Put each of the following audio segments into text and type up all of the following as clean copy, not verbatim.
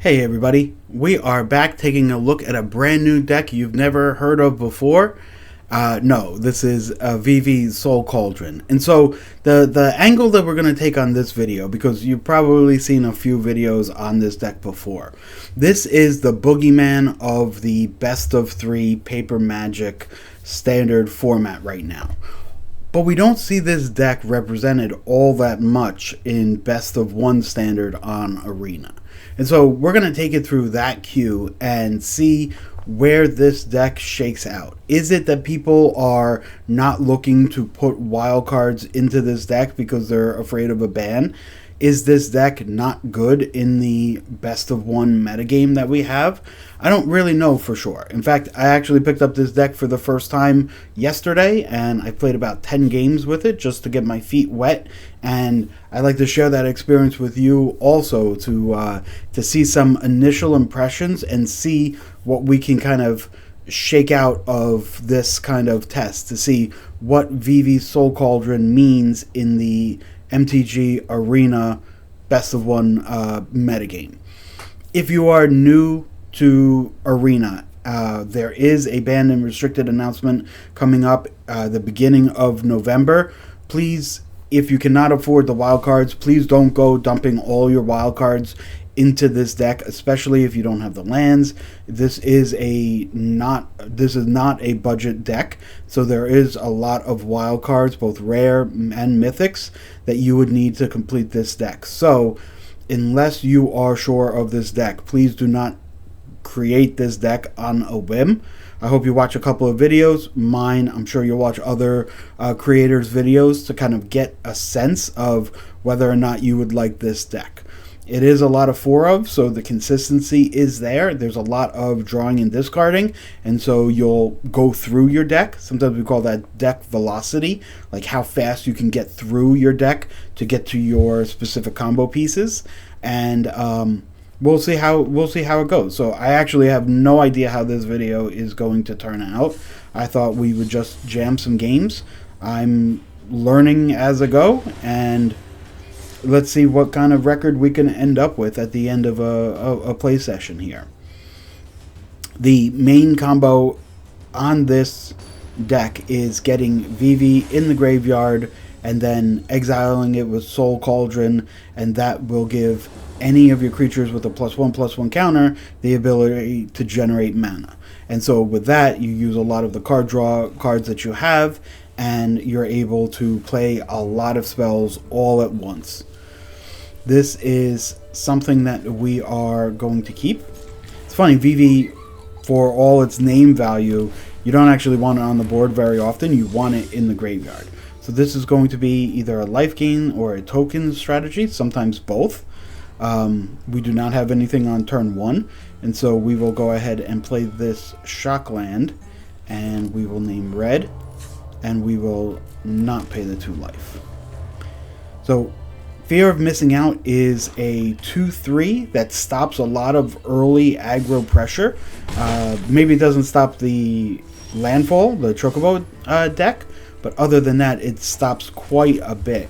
Hey everybody, we are back taking a look at a brand new deck you've never heard of before. No, this is VV's Soul Cauldron. And so the angle that we're going to take on this video, because you've probably seen a few videos on this deck before, this is the boogeyman of the best of three paper magic standard format right now. But we don't see this deck represented all that much in best of one standard on Arena. And so we're going to take it through that queue and see where this deck shakes out. Is it that people are not looking to put wildcards into this deck because they're afraid of a ban? Is this deck not good in the best of one metagame that we have? I don't really know for sure. In fact, I actually picked up this deck for the first time yesterday, and I played about 10 games with it just to get my feet wet. And I'd like to share that experience with you also to see some initial impressions and see what we can kind of shake out of this kind of test, to see what VV's Soul Cauldron means in the MTG Arena best of one metagame. If you are new to Arena, there is a banned and restricted announcement coming up the beginning of November. Please, if you cannot afford the wildcards, please don't go dumping all your wildcards into this deck, especially if you don't have the lands. This is not a budget deck, so there is a lot of wild cards, both rare and mythics, that you would need to complete this deck. So unless you are sure of this deck, please do not create this deck on a whim. I hope you watch a couple of videos. Mine, I'm sure you'll watch other creators' videos to kind of get a sense of whether or not you would like this deck. It is a lot of 4 of, so the consistency is there. There's a lot of drawing and discarding, and so you'll go through your deck. Sometimes we call that deck velocity, like how fast you can get through your deck to get to your specific combo pieces. And we'll see how it goes. So I actually have no idea how this video is going to turn out. I thought we would just jam some games. I'm learning as I go, and let's see what kind of record we can end up with at the end of a play session here. The main combo on this deck is getting VV in the graveyard and then exiling it with Soul Cauldron, and that will give any of your creatures with a +1/+1 counter the ability to generate mana. And so with that, you use a lot of the card draw cards that you have, and you're able to play a lot of spells all at once. This is something that we are going to keep. It's funny, VV, for all its name value, you don't actually want it on the board very often. You want it in the graveyard. So this is going to be either a life gain or a token strategy, sometimes both. We do not have anything on turn 1, and so we will go ahead and play this shock land, and we will name red, and we will not pay the 2 life. So Fear of Missing Out is a 2/3 that stops a lot of early aggro pressure. Maybe it doesn't stop the landfall, the Chocobo deck, but other than that, it stops quite a bit,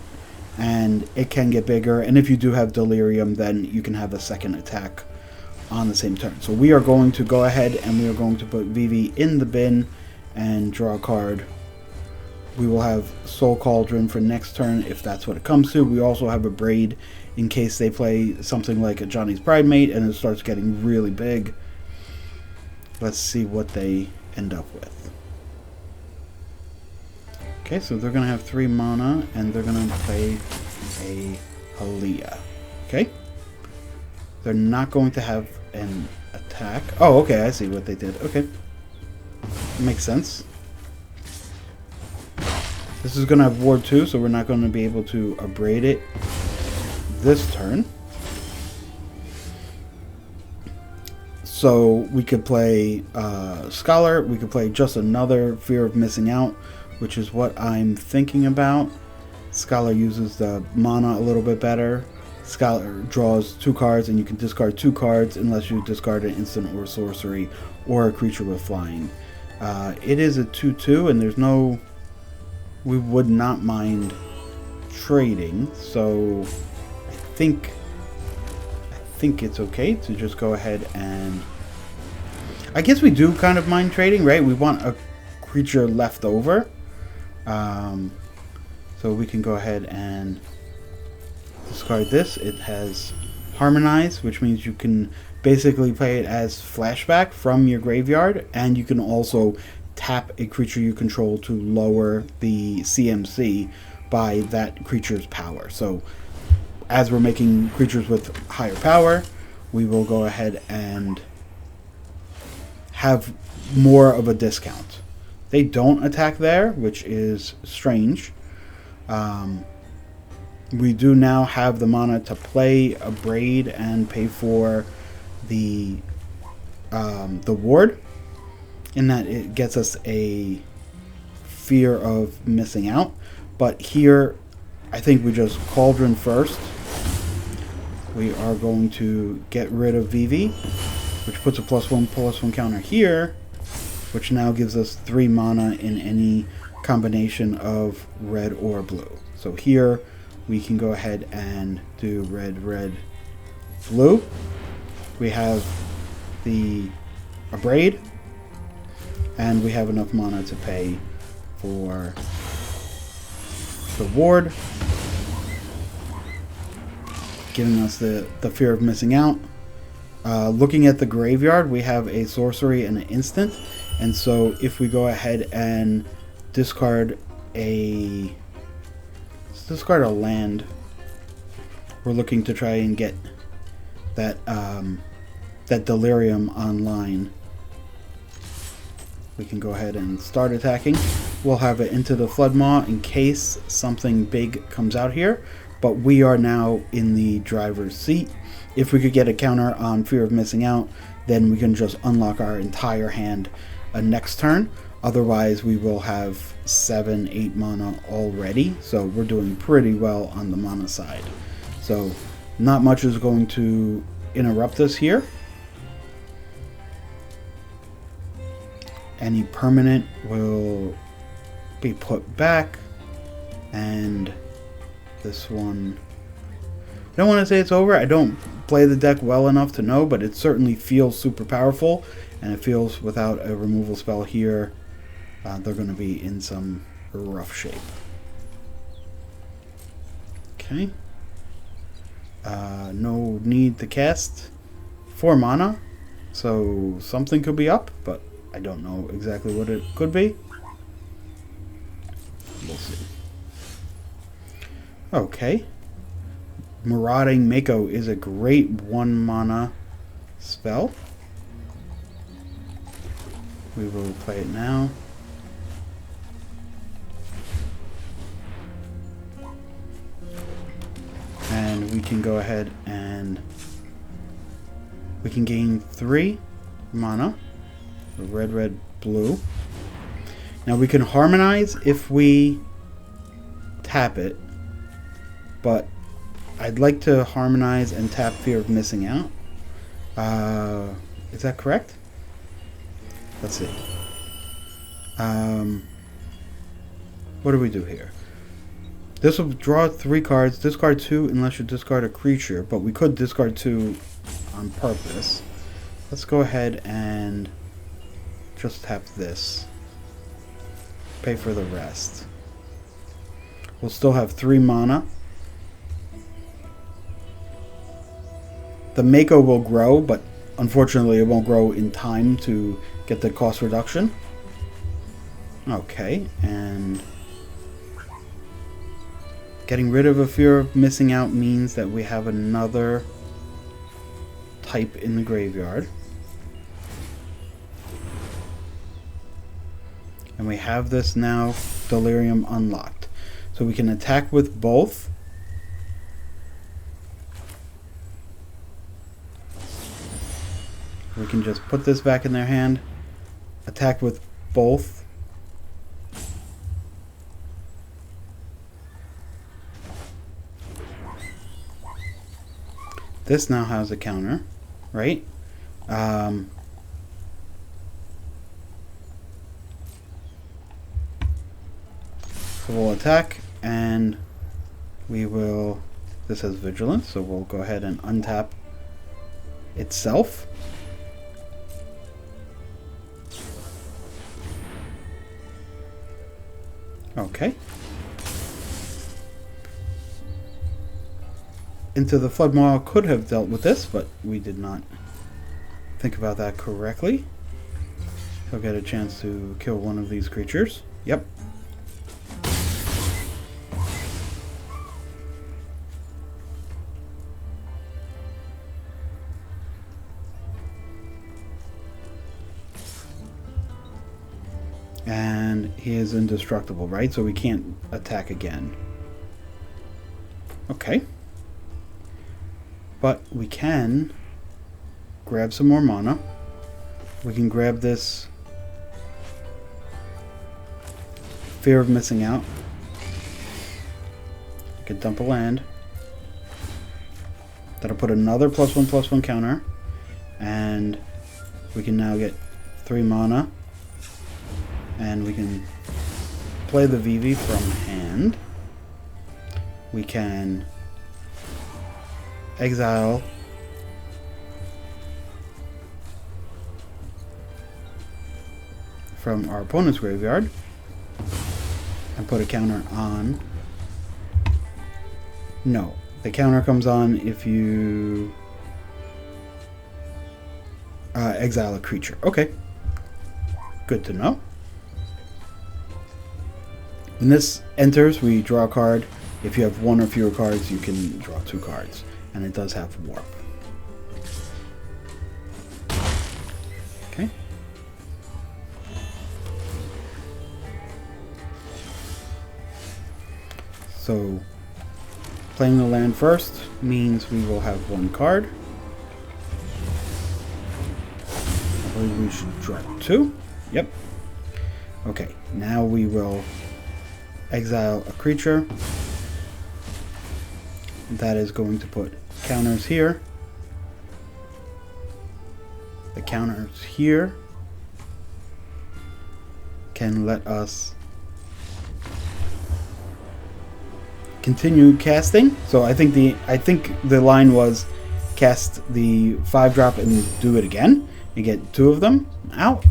and it can get bigger. And if you do have Delirium, then you can have a second attack on the same turn. So we are going to go ahead and we are going to put VV in the bin and draw a card. We will have Soul Cauldron for next turn if that's what it comes to. We also have a Braid in case they play something like a Johnny's Pridemate and it starts getting really big. Let's see what they end up with. Okay, so they're going to have 3 mana and they're going to play a Halia. Okay? They're not going to have an attack. Oh, okay, I see what they did. Okay. Makes sense. This is going to have Ward 2, so we're not going to be able to abrade it this turn. So we could play Scholar. We could play just another Fear of Missing Out, which is what I'm thinking about. Scholar uses the mana a little bit better. Scholar draws 2 cards, and you can discard 2 cards unless you discard an instant or sorcery or a creature with flying. It is a 2/2, and there's no... We would not mind trading, so I think think it's okay to just go ahead and... I guess we do kind of mind trading, right? We want a creature left over. So we can go ahead and discard this. It has Harmonize, which means you can basically play it as flashback from your graveyard, and you can also tap a creature you control to lower the CMC by that creature's power. So as we're making creatures with higher power, we will go ahead and have more of a discount. They don't attack there, which is strange. We do now have the mana to play a Braid and pay for the ward, in that it gets us a fear of missing out. But here, I think we just Cauldron first. We are going to get rid of VV, which puts a +1/+1 counter here, which now gives us 3 mana in any combination of red or blue. So here we can go ahead and do red, red, blue. We have the Braid, and we have enough mana to pay for the ward, giving us the fear of missing out. Looking at the graveyard, we have a sorcery and an instant, and so if we go ahead and discard a land, we're looking to try and get that that Delirium online. We can go ahead and start attacking. We'll have it into the Floodmaw in case something big comes out here, but we are now in the driver's seat. If we could get a counter on Fear of Missing Out, then we can just unlock our entire hand next turn. Otherwise, we will have 7-8 mana already, so we're doing pretty well on the mana side. So not much is going to interrupt us here. Any permanent will be put back, and this one, I don't want to say it's over. I don't play the deck well enough to know, but it certainly feels super powerful, and it feels without a removal spell here, they're going to be in some rough shape. Okay. No need to cast 4 mana, so something could be up, but I don't know exactly what it could be. We'll see. Okay. Marauding Mako is a great 1 mana spell. We will play it now. And we can go ahead and we can gain 3 mana. Red, red, blue. Now we can harmonize if we tap it, but I'd like to harmonize and tap Fear of Missing Out. Is that correct? Let's see. What do we do here? This will draw 3 cards. Discard 2 unless you discard a creature, but we could discard 2 on purpose. Let's go ahead and just tap this. Pay for the rest. We'll still have 3 mana. The Mako will grow, but unfortunately it won't grow in time to get the cost reduction. Okay, and getting rid of a Fear of Missing Out means that we have another type in the graveyard. And we have this now, Delirium unlocked. So we can attack with both. We can just put this back in their hand, attack with both. This now has a counter, right? So we'll attack, and we will, this has Vigilance, so we'll go ahead and untap itself. Okay. Into the Floodmaw could have dealt with this, but we did not think about that correctly. He'll get a chance to kill one of these creatures. Yep. And he is indestructible, right? So we can't attack again. Okay. But we can grab some more mana. We can grab this Fear of Missing Out. We can dump a land. That'll put another +1/+1 counter. And we can now get 3 mana. And we can play the VV from hand. We can exile from our opponent's graveyard and put a counter on. No, the counter comes on if you exile a creature. Okay, good to know. When this enters, we draw a card. If you have 1 or fewer cards, you can draw 2 cards. And it does have warp. Okay. So, playing the land first means we will have 1 card. I believe we should draw 2. Yep. Okay, now we will exile a creature. That is going to put counters here. The counters here can let us continue casting. So I think the line was cast the 5-drop and do it again and get 2 of them out,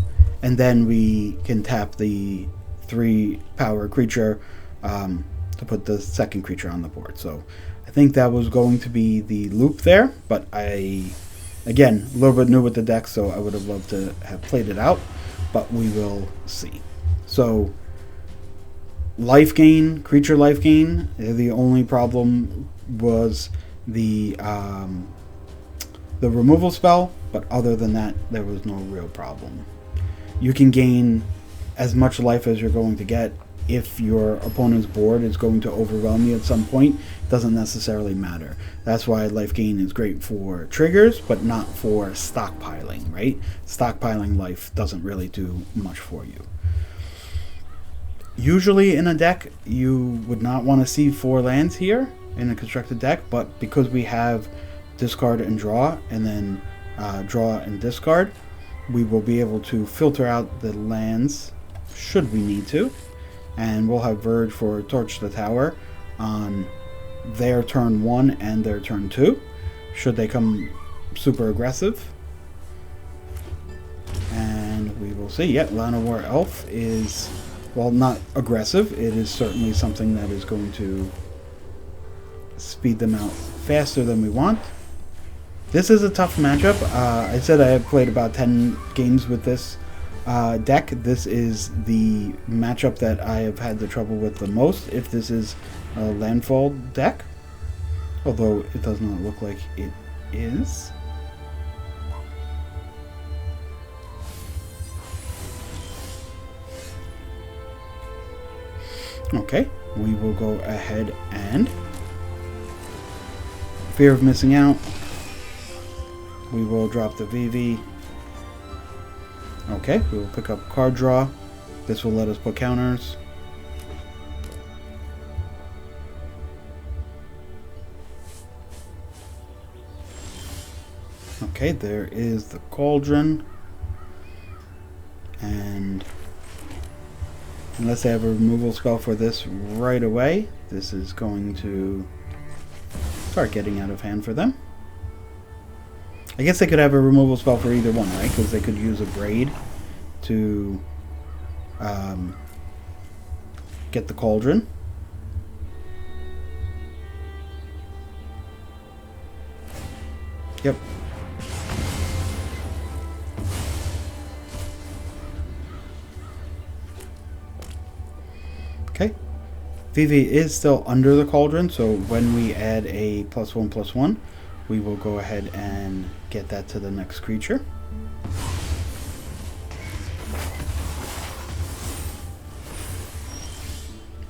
and then we can tap the 3-power creature to put the second creature on the board. So I think that was going to be the loop there, but again, a little bit new with the deck, so I would have loved to have played it out, but we will see. So life gain, creature life gain, the only problem was the removal spell, but other than that, there was no real problem. You can gain as much life as you're going to get. If your opponent's board is going to overwhelm you at some point, it doesn't necessarily matter. That's why life gain is great for triggers, but not for stockpiling, right? Stockpiling life doesn't really do much for you. Usually in a deck, you would not want to see 4 lands here in a constructed deck, but because we have discard and draw, and then draw and discard, we will be able to filter out the lands should we need to. And we'll have Verge for Torch the Tower on their turn 1 and their turn 2, should they come super aggressive. And we will see. Yeah, Llanowar Elf is, while not aggressive, it is certainly something that is going to speed them out faster than we want. This is a tough matchup. I said I have played about 10 games with this deck. This is the matchup that I have had the trouble with the most, if this is a landfall deck, although it does not look like it is. Okay, we will go ahead and Fear of Missing Out. We will drop the VV. Okay, we will pick up card draw. This will let us put counters. Okay, there is the Cauldron. And unless I have a removal spell for this right away, this is going to start getting out of hand for them. I guess they could have a removal spell for either one, right? Because they could use a braid to get the cauldron. Yep. Okay. VV is still under the cauldron, so when we add a +1/+1, we will go ahead and get that to the next creature.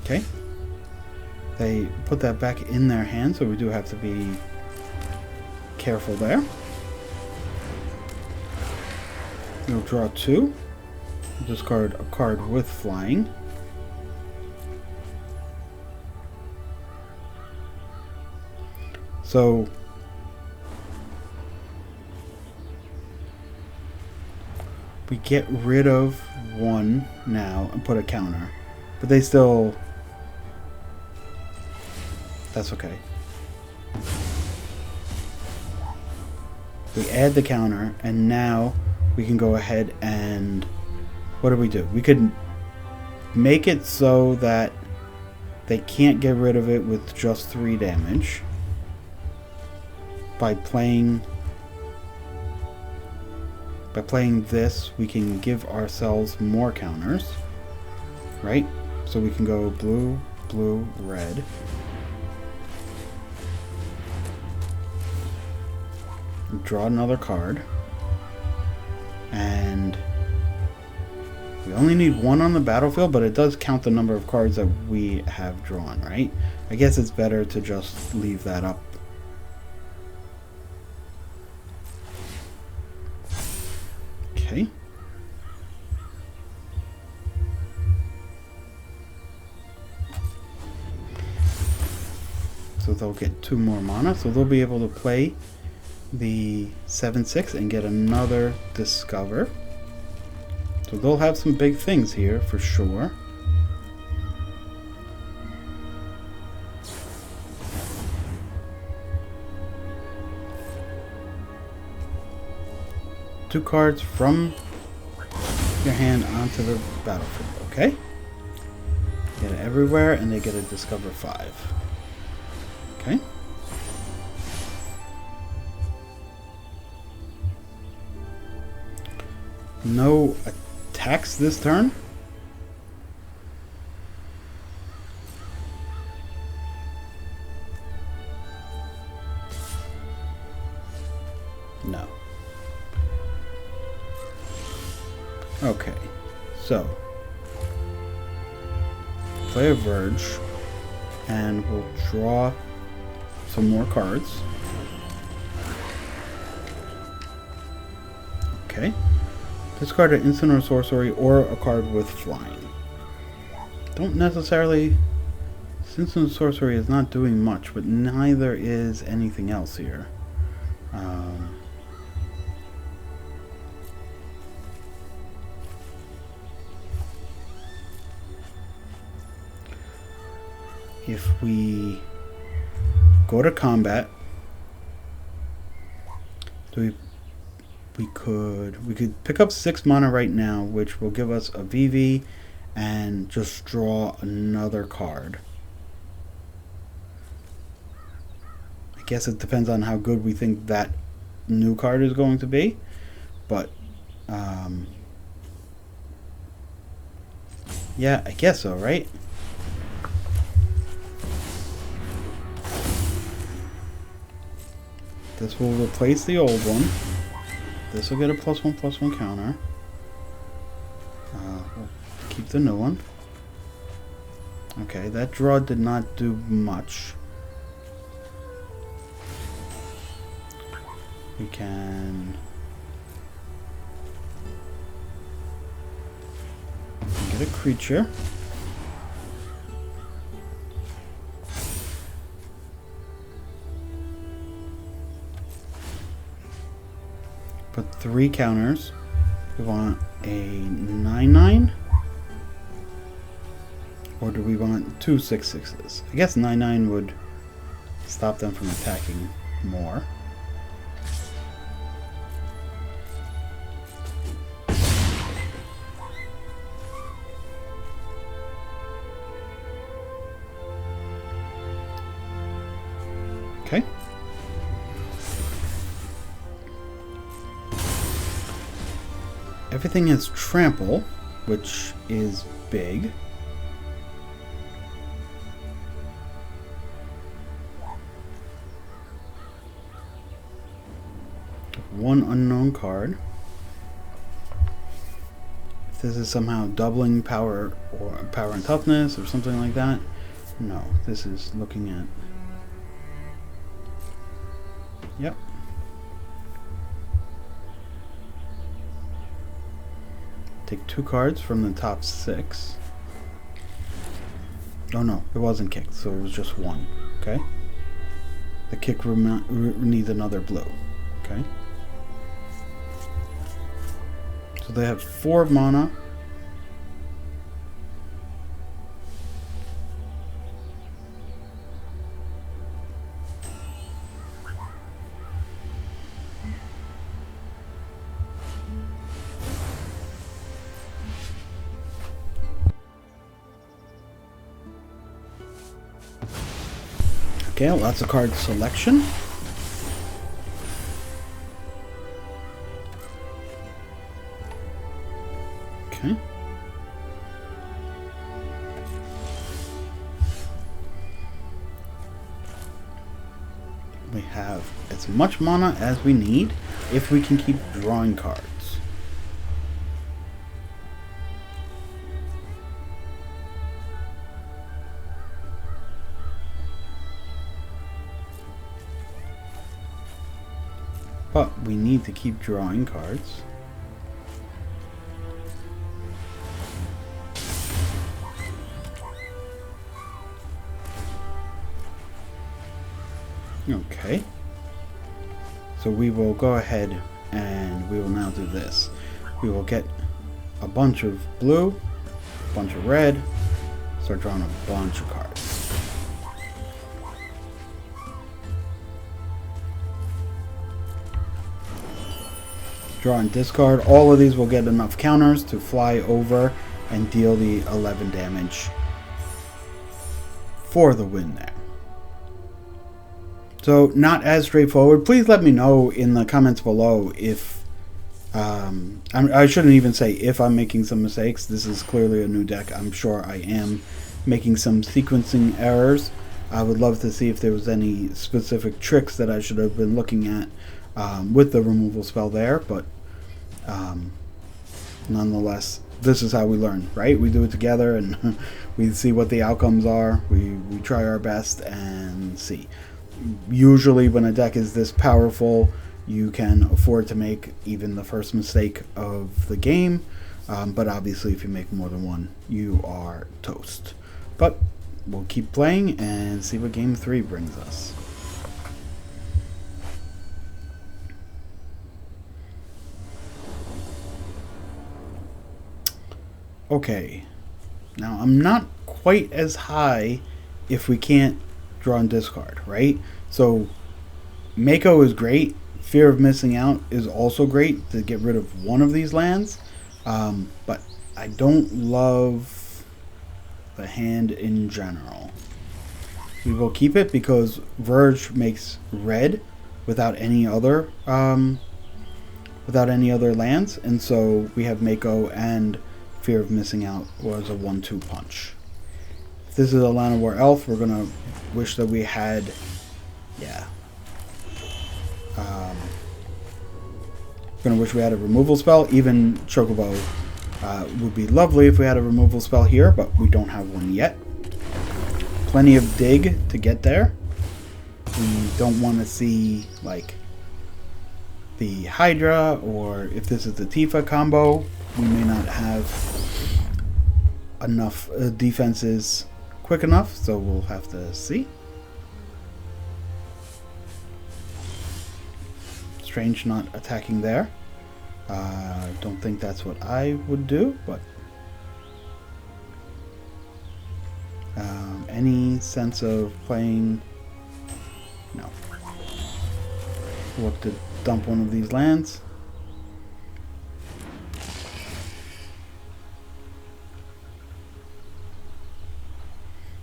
Okay. They put that back in their hand, so we do have to be careful there. We'll draw 2. Discard a card with flying. So we get rid of 1 now and put a counter, but they still, that's okay. We add the counter, and now we can go ahead and, what do? We could make it so that they can't get rid of it with just 3 damage by playing this. We can give ourselves more counters, right? So we can go blue, blue, red. Draw another card, and we only need 1 on the battlefield, but it does count the number of cards that we have drawn, right? I guess it's better to just leave that up. Okay. So they'll get 2 more mana, so they'll be able to play the 7/6 and get another Discover. So they'll have some big things here for sure. Two cards from your hand onto the battlefield, okay? Get it everywhere, and they get a Discover 5. Okay. No attacks this turn. No. Okay, so play a Verge, and we'll draw some more cards. Okay. Discard an instant or sorcery or a card with flying. Don't necessarily... Instant sorcery is not doing much, but neither is anything else here. If we go to combat, we could pick up 6 mana right now, which will give us a VV and just draw another card. I guess it depends on how good we think that new card is going to be, but yeah, I guess so, right? This will replace the old one. This will get a +1/+1 counter. We'll keep the new one. Okay, that draw did not do much. We can get a creature. Put 3 counters. We want a 9/9, or do we want 2 6/6s? I guess 9/9 would stop them from attacking more. Everything has trample, which is big. One unknown card. If this is somehow doubling power or power and toughness or something like that. No, this is looking at... Yep. Take 2 cards from the top 6. Oh no, it wasn't kicked, so it was just 1. Okay. The kick needs another blue. Okay. So they have 4 mana. Okay, lots of card selection. Okay. We have as much mana as we need if we can keep drawing cards. But we need to keep drawing cards. Okay. So we will go ahead and we will now do this. We will get a bunch of blue, a bunch of red, start drawing a bunch of cards. Draw and discard. All of these will get enough counters to fly over and deal the 11 damage for the win there. So not as straightforward. Please let me know in the comments below if I shouldn't even say if I'm making some mistakes. This is clearly a new deck. I'm sure I am making some sequencing errors. I would love to see if there was any specific tricks that I should have been looking at with the removal spell there, but nonetheless, this is how we learn, right? We do it together and we see what the outcomes are. We try our best and see. Usually when a deck is this powerful, you can afford to make even the first mistake of the game, but obviously if you make more than one, you are toast. But we'll keep playing and see what game 3 brings us. Okay, now I'm not quite as high if we can't draw and discard, right? So Mako is great. Fear of Missing Out is also great to get rid of one of these lands, but I don't love the hand in general. We will keep it because Verge makes red without any other lands, and so we have Mako and Fear of Missing Out was a 1-2 punch. If this is a Llanowar Elf, we're gonna wish that we had, yeah. Gonna wish we had a removal spell. Even Chocobo would be lovely if we had a removal spell here, but we don't have one yet. Plenty of dig to get there. We don't want to see like the Hydra, or if this is the Tifa combo, we may not have enough defenses quick enough, so we'll have to see. Strange not attacking there. Don't think that's what I would do, but any sense of playing? No. Look to dump one of these lands.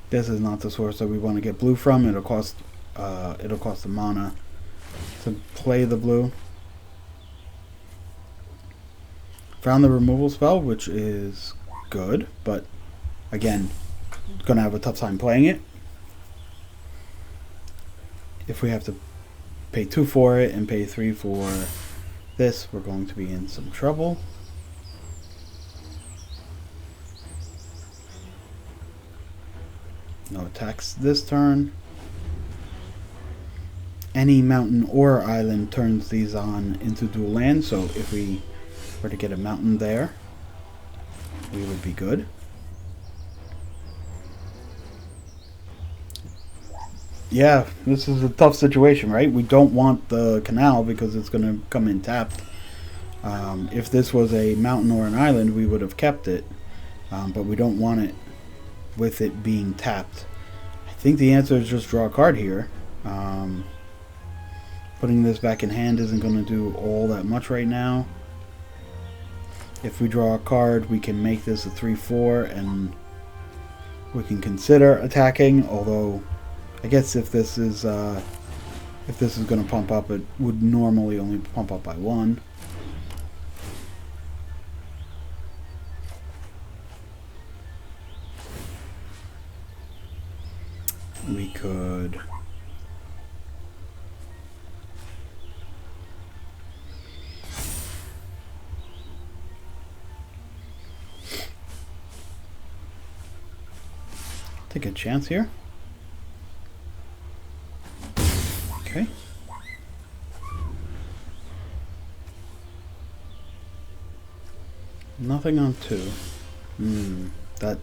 This is not the source that we want to get blue from. It'll cost the mana to play the blue. Found the removal spell, which is good, but again, gonna have a tough time playing it. If we have to pay 2 for it and pay 3 for this, we're going to be in some trouble. No attacks this turn. Any mountain or island turns these on into dual land, so if we were to get a mountain there, we would be good. Yeah, this is a tough situation, right? We don't want the canal because it's going to come in tapped. If this was a mountain or an island, we would have kept it, but we don't want it with it being tapped. I think the answer is just draw a card here. Putting this back in hand isn't going to do all that much right now. If we draw a card, we can make this a 3/4, and we can consider attacking. Although, I guess if this is going to pump up, it would normally only pump up by 1. We could take a chance here. Okay. Nothing on 2. That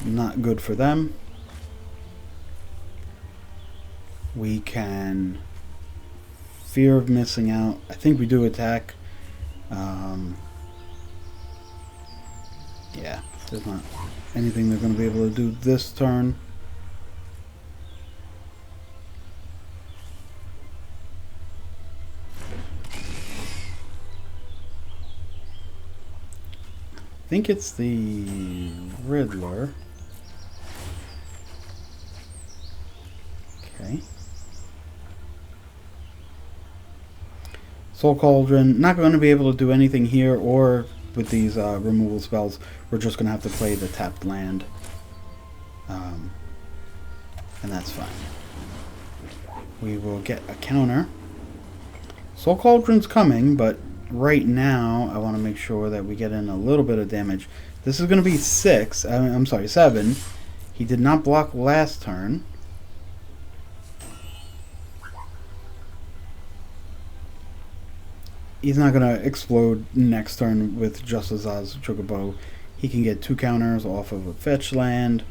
not good for them. We can fear of missing out. I think we do attack. Yeah, there's not anything they're going to be able to do this turn. I think it's the Riddler. Okay. Soul Cauldron, not going to be able to do anything here or with these removal spells. We're just going to have to play the tapped land. And that's fine. We will get a counter. Soul Cauldron's coming, but right now I want to make sure that we get in a little bit of damage. This is going to be 6. I'm sorry, 7. He did not block last turn. He's not going to explode next turn with just Izzet Cauldron. He can get 2 counters off of a fetch land.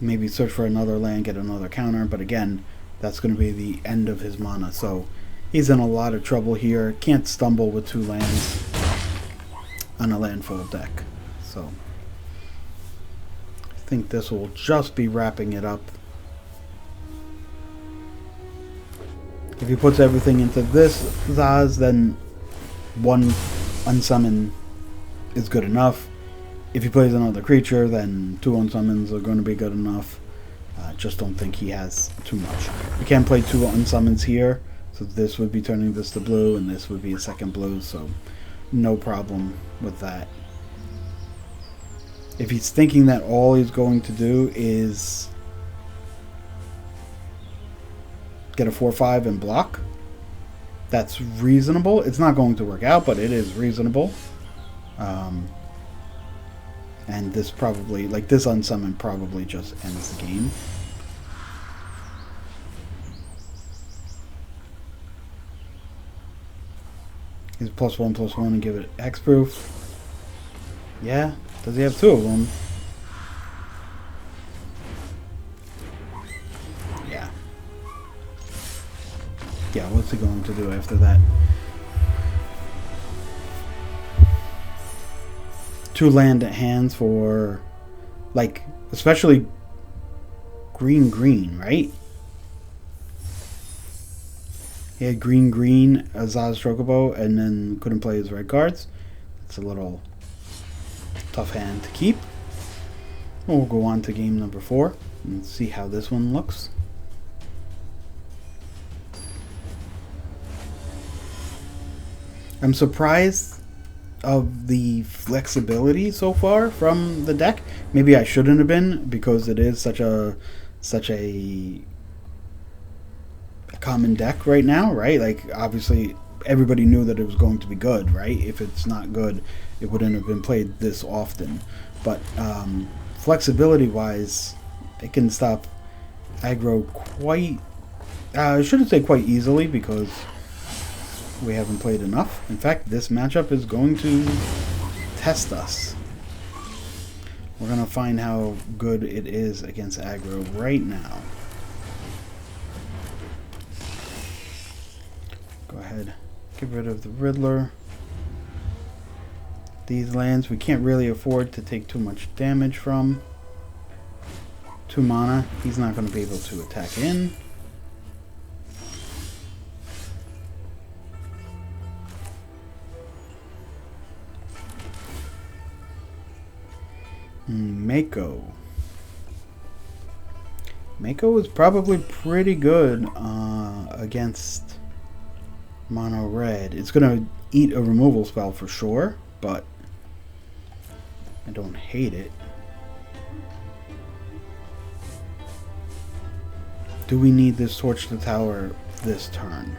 Maybe search for another land, get another counter. But again, that's going to be the end of his mana. So he's in a lot of trouble here. Can't stumble with 2 lands on a landfall deck. So I think this will just be wrapping it up. If he puts everything into this Zaz, then 1 unsummon is good enough. If he plays another creature, then 2 unsummons are going to be good enough. Just don't think he has too much. We can play 2 unsummons here, so this would be turning this to blue, and this would be a second blue, so no problem with that. If he's thinking that all he's going to do is get a 4/5 and block, that's reasonable. It's not going to work out, but it is reasonable. And this probably, like this unsummon probably just ends the game. He's +1/+1 and give it hexproof. Yeah, does he have 2 of them? Yeah, what's he going to do after that? 2 land hands for, like, especially green, right? He had green, Izzet Cauldron, and then couldn't play his red cards. It's a little tough hand to keep. We'll go on to game number 4 and see how this one looks. I'm surprised of the flexibility so far from the deck. Maybe I shouldn't have been, because it is such a common deck right now, right? Like, obviously everybody knew that it was going to be good, right? If it's not good, it wouldn't have been played this often. But flexibility wise, it can stop aggro quite, I shouldn't say quite easily, because we haven't played enough. In fact, this matchup is going to test us. We're going to find how good it is against aggro right now. Go ahead, get rid of the Riddler. These lands we can't really afford to take too much damage from. 2 mana, he's not going to be able to attack in. Mako is probably pretty good against mono red. It's going to eat a removal spell for sure, but I don't hate it. Do we need this Torch the Tower this turn?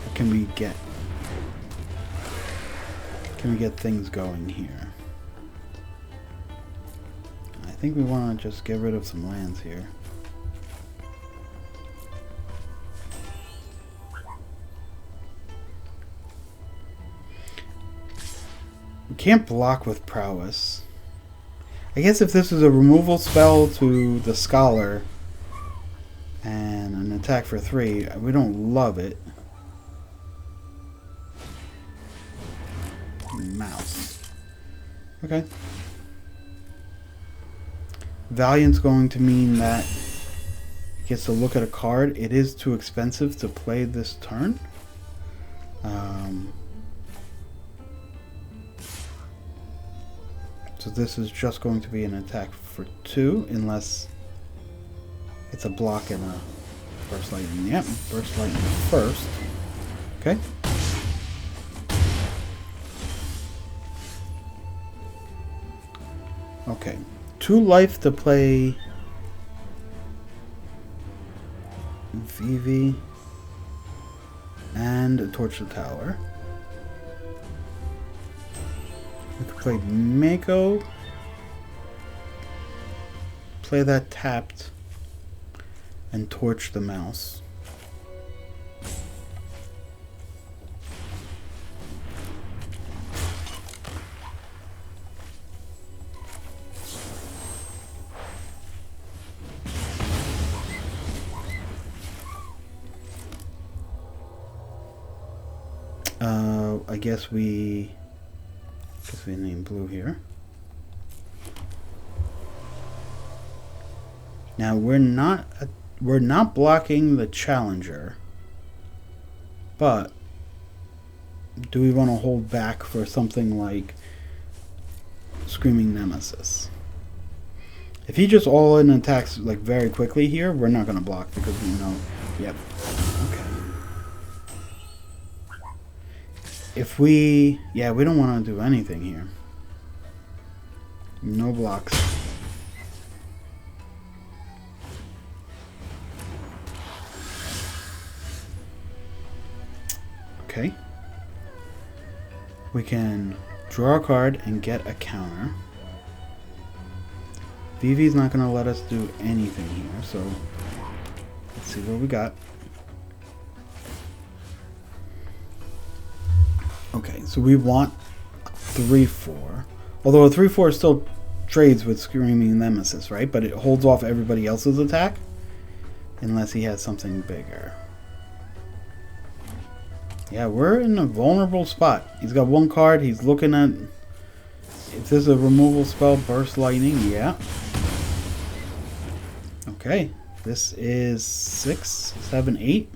Or can we get things going here? I think we want to just get rid of some lands here. We can't block with prowess. I guess if this is a removal spell to the Scholar and an attack for 3, we don't love it. Mouse. Okay. Valiant's going to mean that he gets to look at a card. It is too expensive to play this turn. So this is just going to be an attack for 2, unless it's a block and a Burst Lightning. Yep, Burst Lightning first. Okay. Okay. 2 life to play Vivi and Torch the Tower. We could play Mako. Play that tapped and torch the mouse. I guess we name blue here. Now we're not blocking the challenger, but do we want to hold back for something like Screaming Nemesis? If he just all in attacks like very quickly here, we're not going to block because we know. Yep. Okay. If we don't want to do anything here. No blocks. Okay. We can draw a card and get a counter. Vivi's not going to let us do anything here, so let's see what we got. Okay, so we want 3/4. Although a 3/4 still trades with Screaming Nemesis, right? But it holds off everybody else's attack unless he has something bigger. Yeah, we're in a vulnerable spot. He's got 1 card. He's looking at... If this is a removal spell, Burst Lightning, yeah. Okay, this is 6, 7, 8.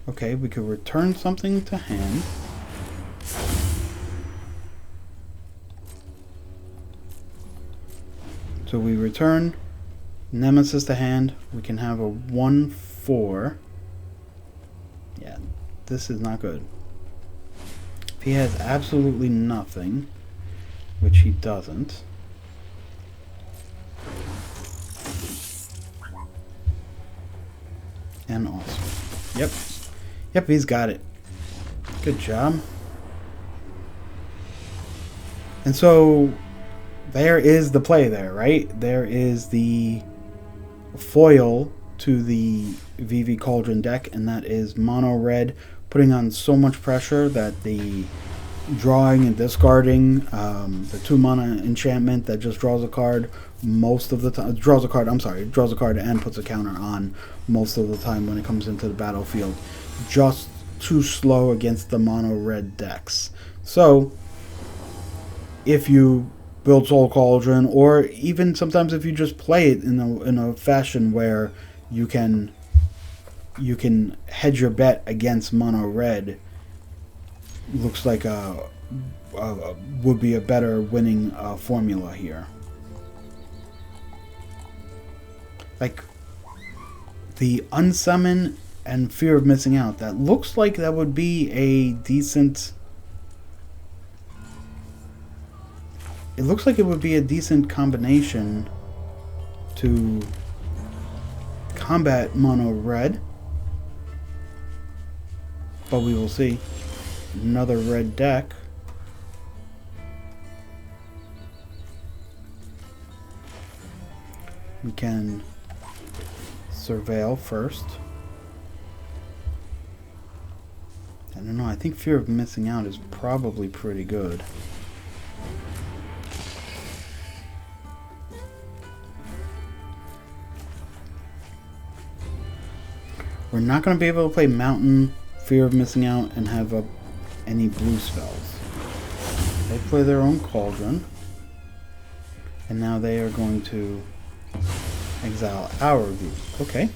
Okay, we could return something to hand. So we return Nemesis to hand. We can have a 1/4 4. Yeah, this is not good. If he has absolutely nothing, which he doesn't. And awesome. Yep. Yep, he's got it. Good job. And so there is the play there, right? There is the foil to the VV Cauldron deck, and that is mono red, putting on so much pressure that the drawing and discarding, the 2 mana enchantment that just draws a card most of the time, draws a card and puts a counter on most of the time when it comes into the battlefield, just too slow against the mono red decks. So if you build Soul Cauldron, or even sometimes if you just play it in a fashion where you can hedge your bet against mono red, looks like would be a better winning formula here. Like the unsummon and fear of missing out, that looks like that would be a decent. It looks like it would be a decent combination to combat mono red, but we will see. Another red deck. We can surveil first. I don't know, I think fear of missing out is probably pretty good. We're not going to be able to play Mountain, Fear of Missing Out, and have any blue spells. They play their own Cauldron. And now they are going to exile our view. Okay.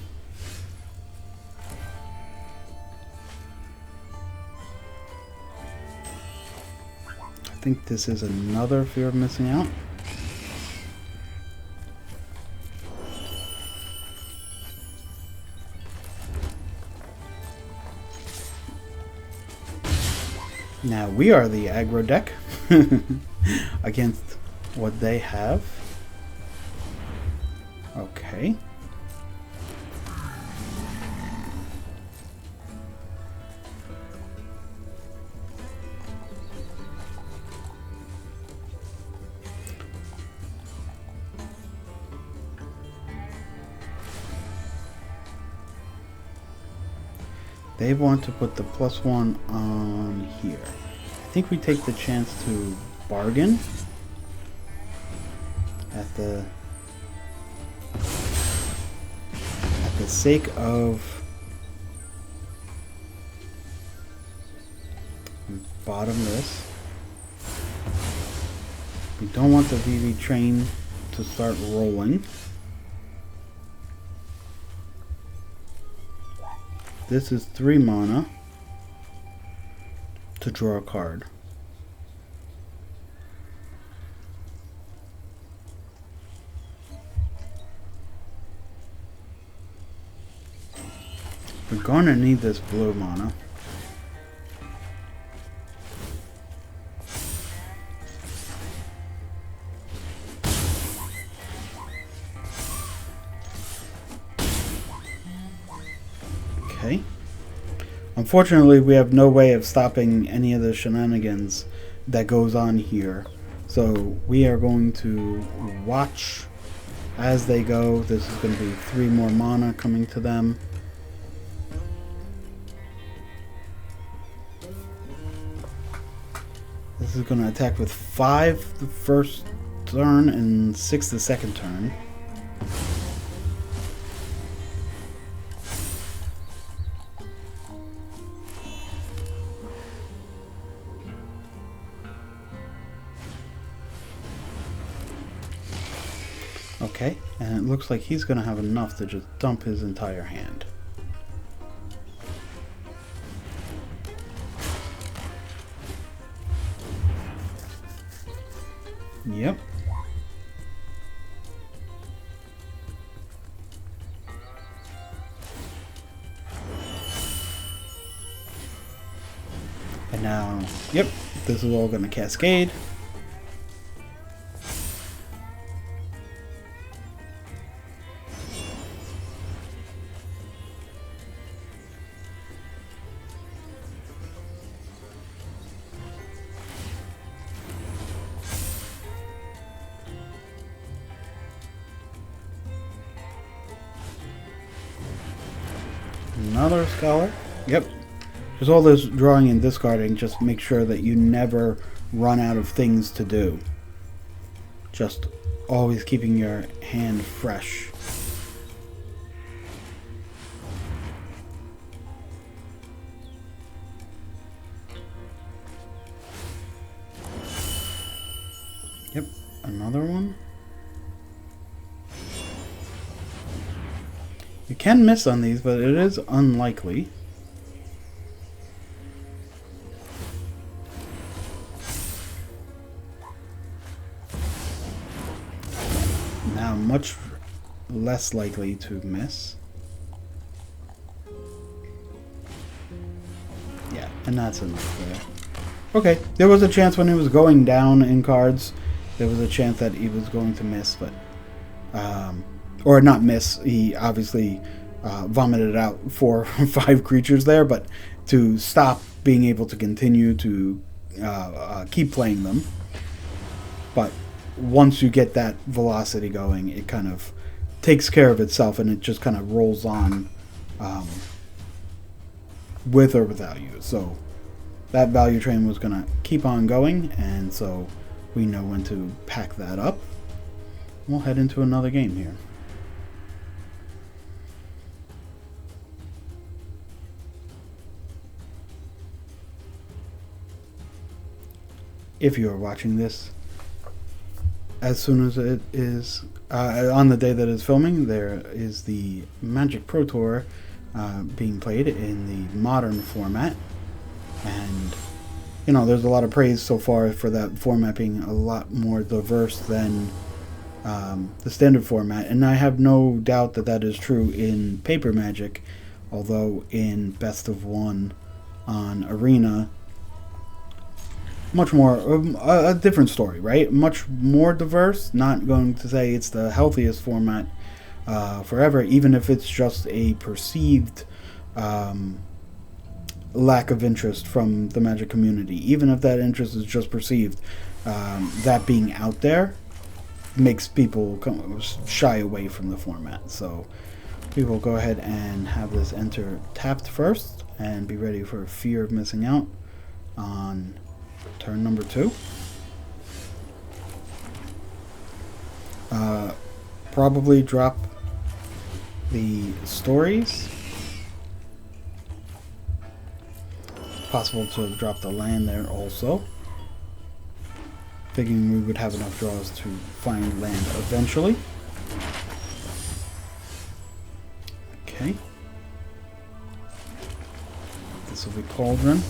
I think this is another Fear of Missing Out. Now we are the aggro deck against what they have. Okay. They want to put the +1 on here. I think we take the chance to bargain at the sake of bottom this. We don't want the VV train to start rolling. This is 3 mana to draw a card. We're going to need this blue mana. Okay. Unfortunately, we have no way of stopping any of the shenanigans that goes on here. So we are going to watch as they go. This is going to be 3 more mana coming to them. This is going to attack with 5 the first turn and 6 the second turn. Okay, and it looks like he's going to have enough to just dump his entire hand. Yep. Now, yep, this is all going to cascade. Another scholar. Yep. There's all this drawing and discarding. Just make sure that you never run out of things to do. Just always keeping your hand fresh. Yep. Another one. You can miss on these, but it is unlikely. Now, much less likely to miss. Yeah, and that's enough there. Okay, there was a chance when he was going down in cards, there was a chance that he was going to miss, but or not miss, he obviously vomited out 4 or 5 creatures there, but to stop being able to continue to keep playing them. But once you get that velocity going, it kind of takes care of itself and it just kind of rolls on with or without you. So that value train was going to keep on going, and so we know when to pack that up. We'll head into another game here. If you are watching this as soon as it is on the day that it's filming, there is the Magic Pro Tour being played in the modern format, and you know, there's a lot of praise so far for that format being a lot more diverse than the standard format, and I have no doubt that that is true in Paper Magic, although in Best of One on Arena, much more a different story, right? Much more diverse. Not going to say it's the healthiest format forever, even if it's just a perceived lack of interest from the Magic community. Even if that interest is just perceived, that being out there makes people shy away from the format. So we will go ahead and have this enter tapped first and be ready for Fear of Missing Out on turn number 2. Probably drop the stories. Possible to drop the land there also. Thinking we would have enough draws to find land eventually. Okay. This will be Cauldron.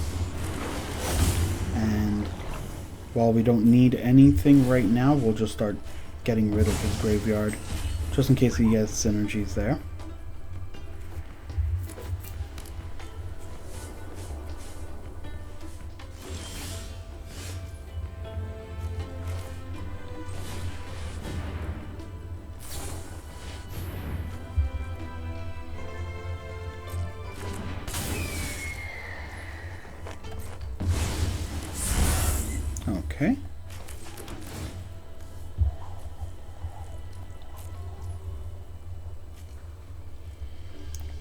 And while we don't need anything right now, we'll just start getting rid of his graveyard, just in case he has synergies there. Okay.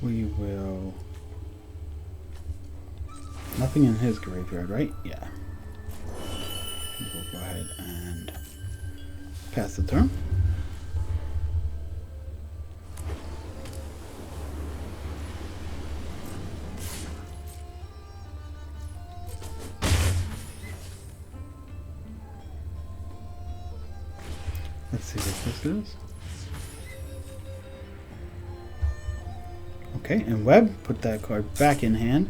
We will... Nothing in his graveyard, right? Yeah. We'll go ahead and pass the turn. Let's see what this is. Okay, and Web, put that card back in hand,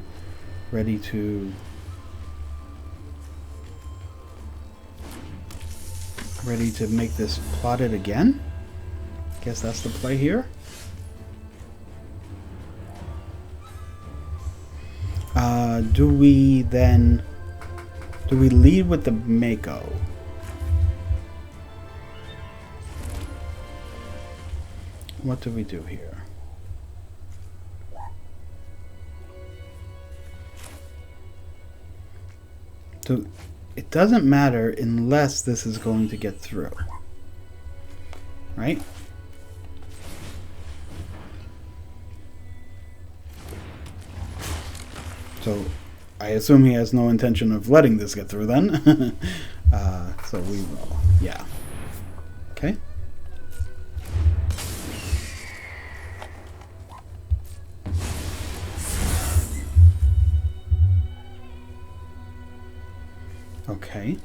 ready to make this plotted again. Guess that's the play here. Do we then Do we lead with the Mako? What do we do here? So it doesn't matter unless this is going to get through. Right? So I assume he has no intention of letting this get through then. So we will. Yeah. Okay. Okay.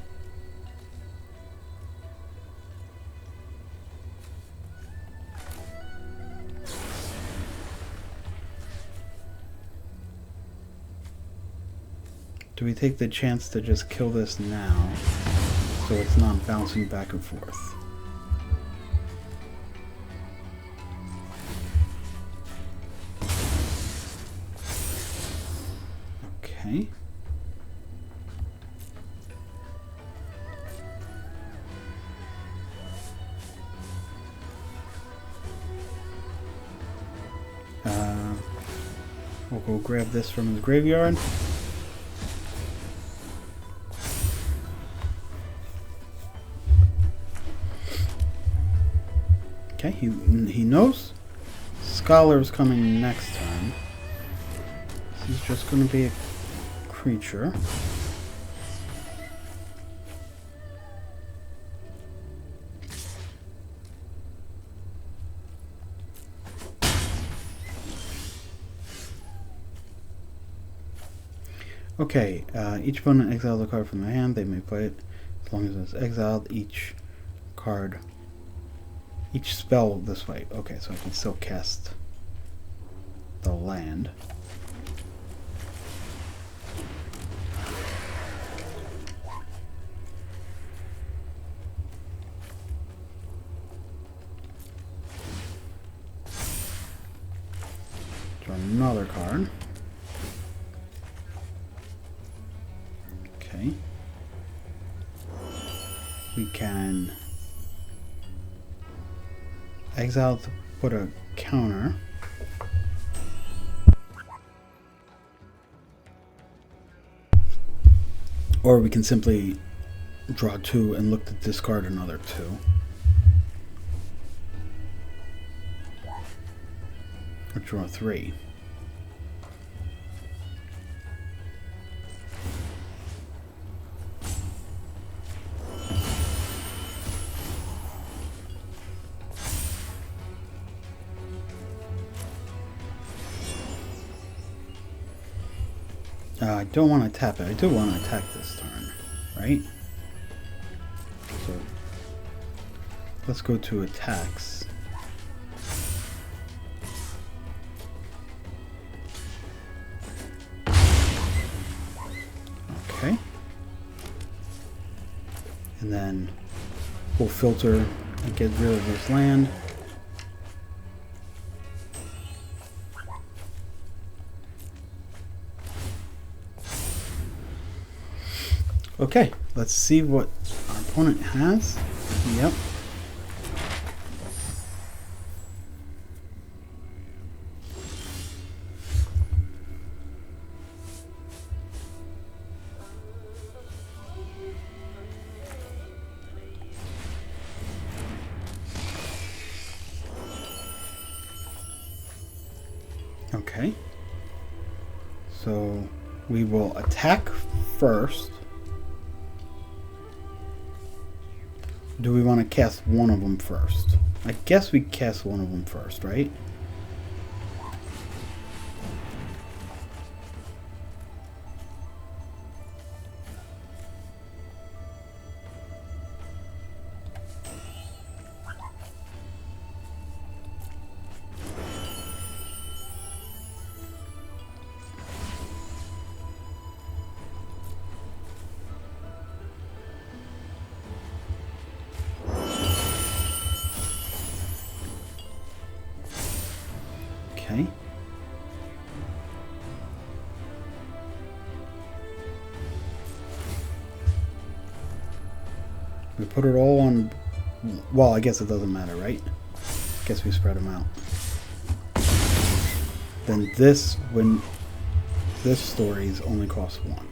Do we take the chance to just kill this now so it's not bouncing back and forth? Okay. We'll go grab this from his graveyard. Okay, he knows Scholar's coming next time. This is just going to be a creature. Okay, each opponent exiles a card from their hand. They may play it as long as it's exiled. Each spell this way. Okay, so I can still cast the land. Draw another card. Okay. We can exile to put a counter. Or we can simply draw 2 and look to discard another 2. Or draw 3. I don't want to tap it. I do want to attack this turn, right? So let's go to attacks. Okay. And then we'll filter and get rid of this land. Okay, let's see what our opponent has. Yep. Okay. So we will attack first. Do we want to cast one of them first? I guess we cast one of them first, right? Okay. We put it all on... Well, I guess it doesn't matter, right? Guess we spread them out. Then this, when this stories only costs 1.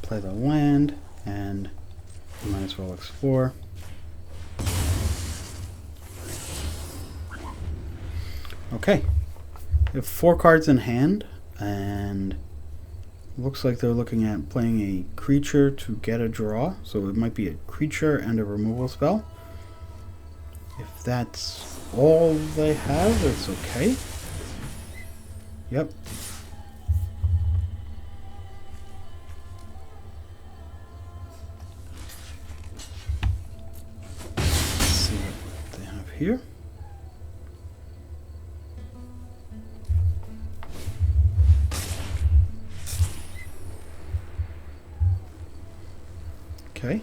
Play the land, and we might as well explore. Okay, we have 4 cards in hand, and looks like they're looking at playing a creature to get a draw, so it might be a creature and a removal spell. If that's all they have, it's okay. Yep. Let's see what they have here. Okay,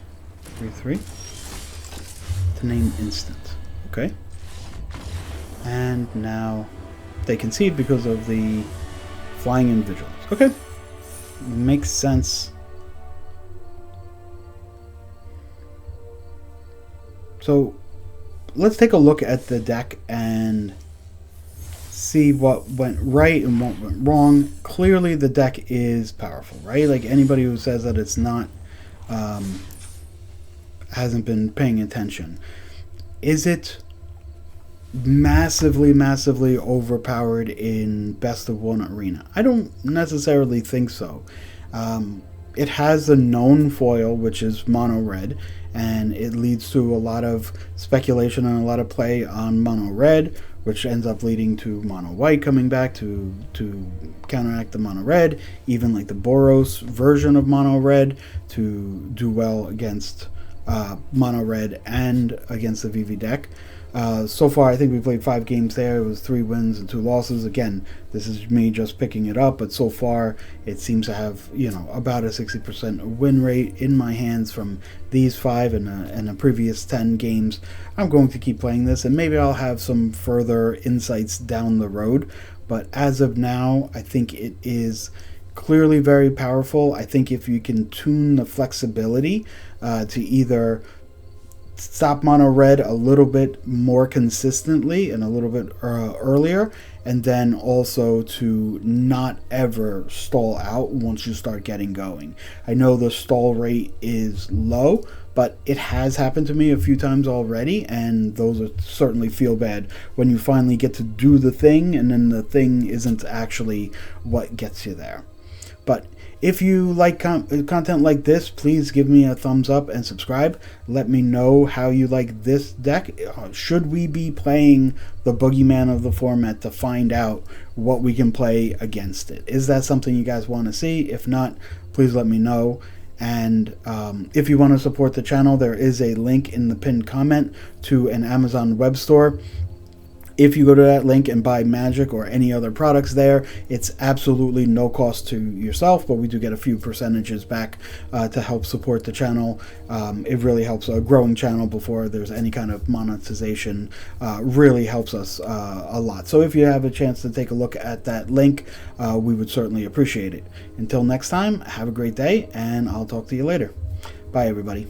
3/3 to name instant. Okay, and now they concede because of the flying in vigilance. Okay, makes sense. So let's take a look at the deck and see what went right and what went wrong. Clearly the deck is powerful, right? Like, anybody who says that it's not hasn't been paying attention. Is it massively overpowered in Best of 1 Arena? I don't necessarily think so. It has a known foil, which is mono red, and it leads to a lot of speculation and a lot of play on mono red, which ends up leading to mono white coming back to counteract the mono red, even like the Boros version of mono red to do well against mono red and against the VV deck. So far, I think we played 5 games there. It was 3 wins and 2 losses. Again, this is me just picking it up, but so far it seems to have, you know, about a 60% win rate in my hands from these 5 and a previous 10 games. I'm going to keep playing this, and maybe I'll have some further insights down the road. But as of now, I think it is clearly very powerful. I think if you can tune the flexibility to either stop mono red a little bit more consistently and a little bit earlier, and then also to not ever stall out once you start getting going. I know the stall rate is low, but it has happened to me a few times already, and those are certainly feel bad when you finally get to do the thing and then the thing isn't actually what gets you there. But if you like content like this, please give me a thumbs up and subscribe. Let me know how you like this deck. Should we be playing the boogeyman of the format to find out what we can play against it? Is that something you guys want to see? If not, please let me know. And if you want to support the channel, there is a link in the pinned comment to an Amazon web store. If you go to that link and buy Magic or any other products there, it's absolutely no cost to yourself, but we do get a few percentages back to help support the channel. It really helps a growing channel before there's any kind of monetization. Really helps us a lot. So if you have a chance to take a look at that link, we would certainly appreciate it. Until next time, have a great day, and I'll talk to you later. Bye, everybody.